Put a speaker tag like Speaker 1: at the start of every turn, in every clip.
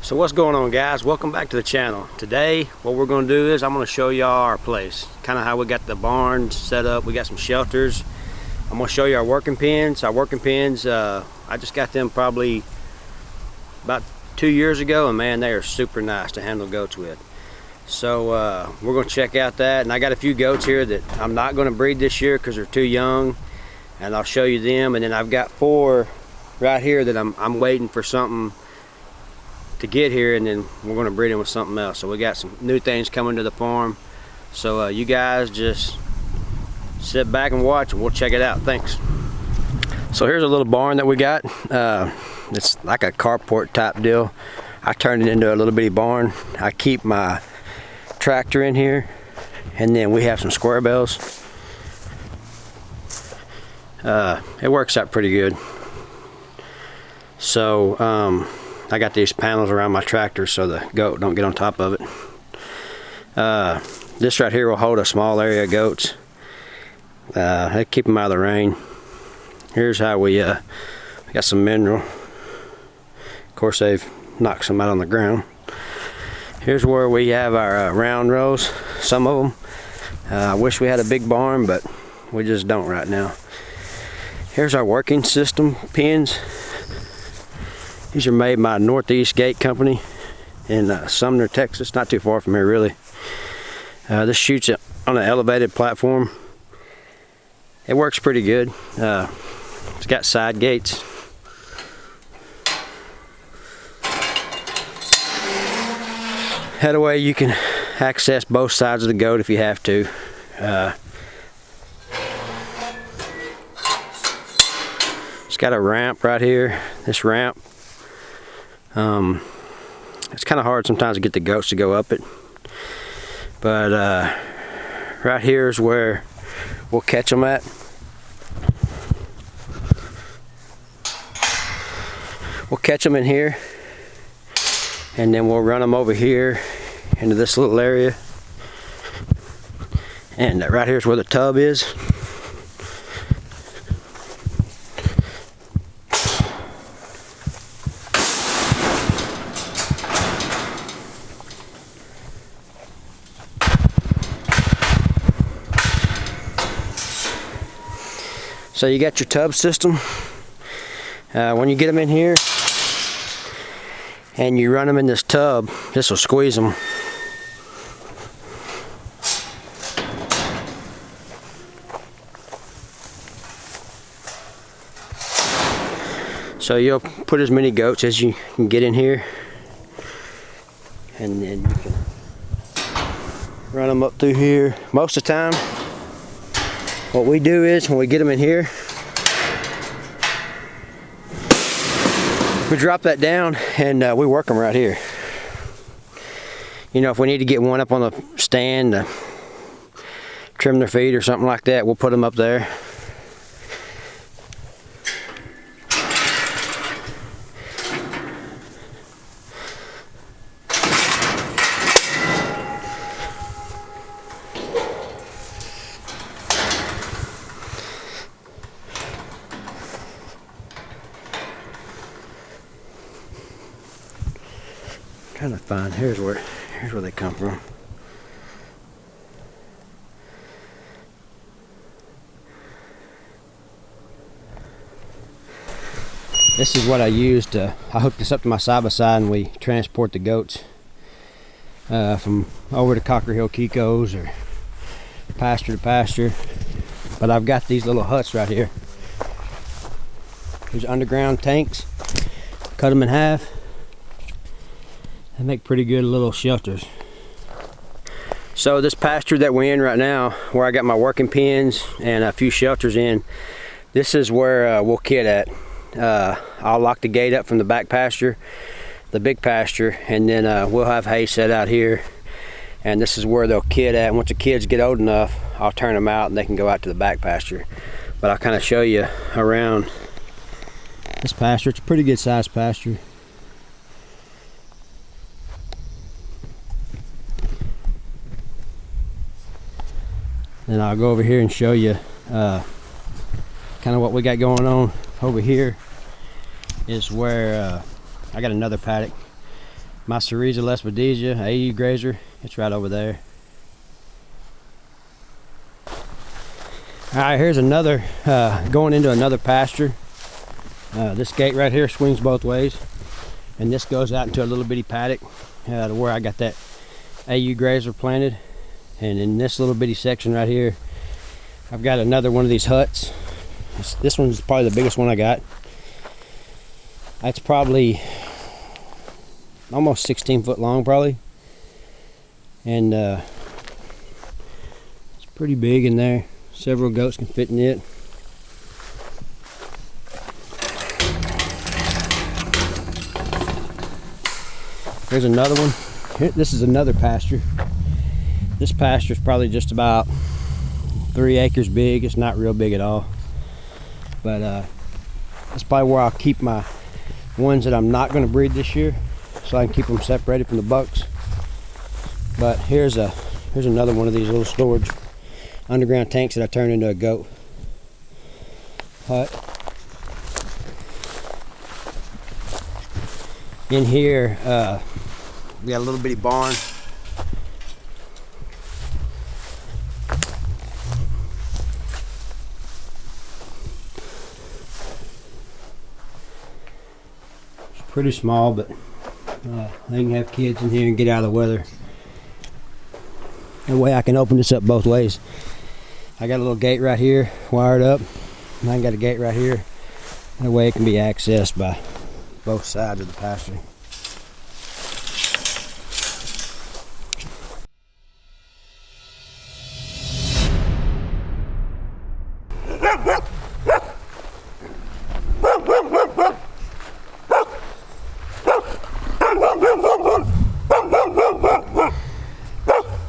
Speaker 1: So what's going on, guys? Welcome back to the channel. Today what we're going to do is I'm going to show y'all our place, kind of how we got the barn set up. We got some shelters. I'm going to show you our working pens. I just got them probably about 2 years ago, and man, they are super nice to handle goats with. So we're going to check out that, and I got a few goats here that I'm not going to breed this year because they're too young, and I'll show you them. And then I've got 4 right here that I'm waiting for something to get here, and then we're going to breed them with something else. So we got some new things coming to the farm. So you guys just sit back and watch, and we'll check it out. Thanks. So here's a little barn that we got. It's like a carport type deal. I turned it into a little bitty barn. I keep my tractor in here, and then we have some square bells. It works out pretty good. So I got these panels around my tractor so the goat don't get on top of it. This right here will hold a small area of goats. They keep them out of the rain. Here's how we got some mineral. Of course, they've knocked some out on the ground. Here's where we have our round rows, some of them. I wish we had a big barn, but we just don't right now. Here's our working system pens. These are made by Northeast Gate Company in Sumner, Texas, not too far from here really. This shoots it on an elevated platform. It works pretty good. It's got side gates. That way you can access both sides of the goat if you have to. It's got a ramp right here. This ramp, it's kind of hard sometimes to get the goats to go up it, but right here is where we'll catch them at. We'll catch them in here, and then we'll run them over here into this little area, and right here is where the tub is. So you got your tub system. When you get them in here and you run them in this tub, this will squeeze them. So you'll put as many goats as you can get in here, and then you can run them up through here. Most of the time, what we do is when we get them in here, we drop that down and we work them right here. You know, if we need to get one up on the stand to trim their feet or something like that, we'll put them up there. Trying to find, here's where they come from. This is what I used to, I hooked this up to my side-by-side, and we transport the goats from over to Cocker Hill Kiko's or pasture to pasture. But I've got these little huts right here. There's underground tanks, cut them in half. They make pretty good little shelters. So this pasture that we're in right now, where I got my working pens and a few shelters in, this is where we'll kid at. I'll lock the gate up from the back pasture, the big pasture, and then we'll have hay set out here. And this is where they'll kid at. And once the kids get old enough, I'll turn them out and they can go out to the back pasture. But I'll kind of show you around this pasture. It's a pretty good sized pasture. Then I'll go over here and show you kind of what we got going on over here. Is where I got another paddock. My Cereza Lesbidesia AU grazer, it's right over there. Alright, here's another, going into another pasture. This gate right here swings both ways, and this goes out into a little bitty paddock to where I got that AU grazer planted. And in this little bitty section right here, I've got another one of these huts. This one's probably the biggest one I got. That's probably almost 16 foot long probably, and it's pretty big in there. Several goats can fit in it. Here's another one. This is another pasture. This pasture is probably just about 3 acres big. It's not real big at all, but that's probably where I'll keep my ones that I'm not going to breed this year, so I can keep them separated from the bucks. But here's another one of these little storage underground tanks that I turned into a goat hut. In here, we got a little bitty barn. It's pretty small, but they can have kids in here and get out of the weather. That way I can open this up both ways. I got a little gate right here wired up, and I got a gate right here. That way it can be accessed by both sides of the pasture.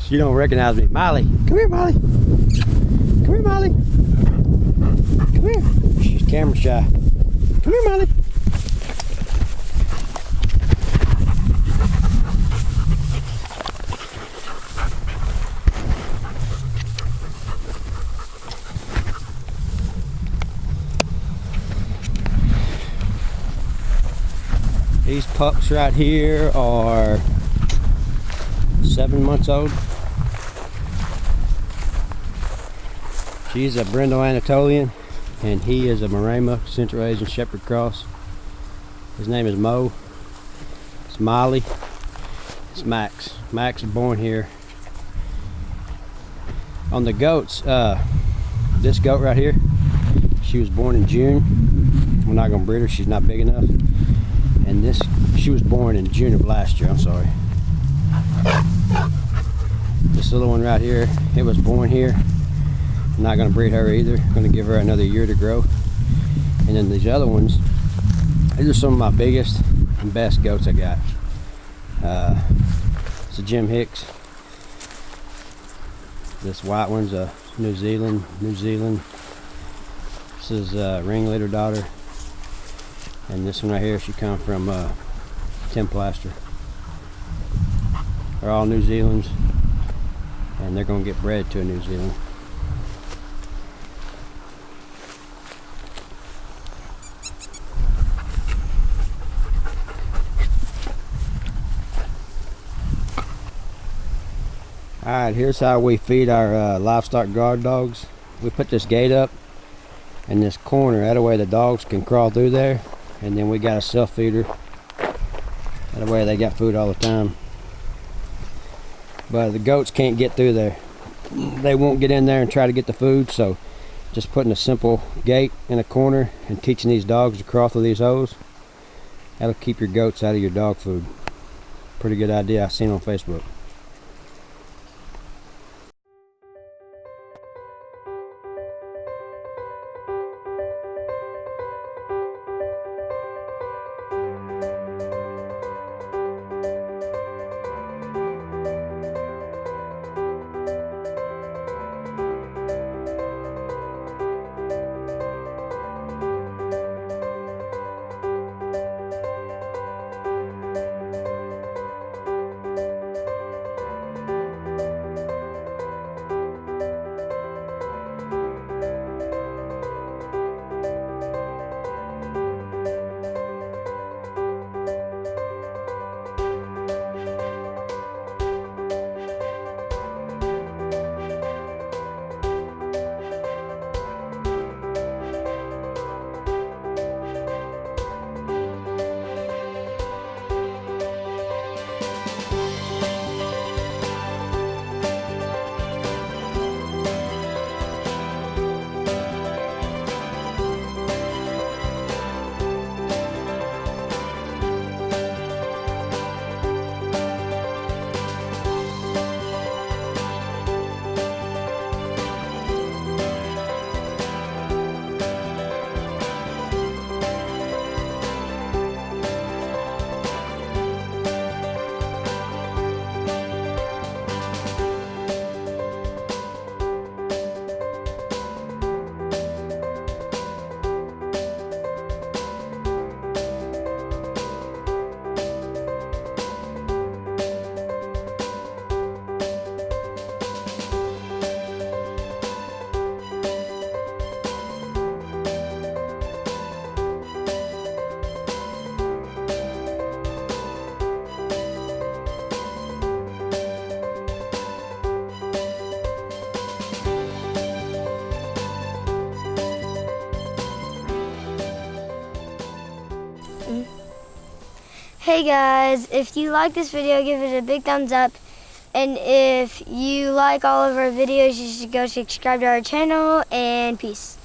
Speaker 1: She don't recognize me. Molly, come here, Molly. Come here, Molly. Come here. She's camera shy. Come here, Molly. These pups right here are 7 months old. She's a Brindle Anatolian, and he is a Maremma Central Asian Shepherd Cross. His name is Mo. It's Molly. It's Max. Max was born here. On the goats, this goat right here, she was born in June. We're not gonna breed her, she's not big enough. And this, she was born in June of last year, I'm sorry. This little one right here, it was born here. I'm not going to breed her either. I'm going to give her another year to grow. And then these other ones, these are some of my biggest and best goats I got. It's a Jim Hicks. This white one's a New Zealand. This is a ringleader daughter. And this one right here, she come from Tim Plaster. They're all New Zealands, and they're going to get bred to a New Zealand. Alright, here's how we feed our livestock guard dogs. We put this gate up in this corner, that way the dogs can crawl through there, and then we got a self feeder. That way they got food all the time. But the goats can't get through there. They won't get in there and try to get the food, so just putting a simple gate in a corner and teaching these dogs to crawl through these holes, that'll keep your goats out of your dog food. Pretty good idea, I seen on Facebook.
Speaker 2: Hey guys, if you like this video, give it a big thumbs up. And if you like all of our videos, you should go subscribe to our channel, and peace.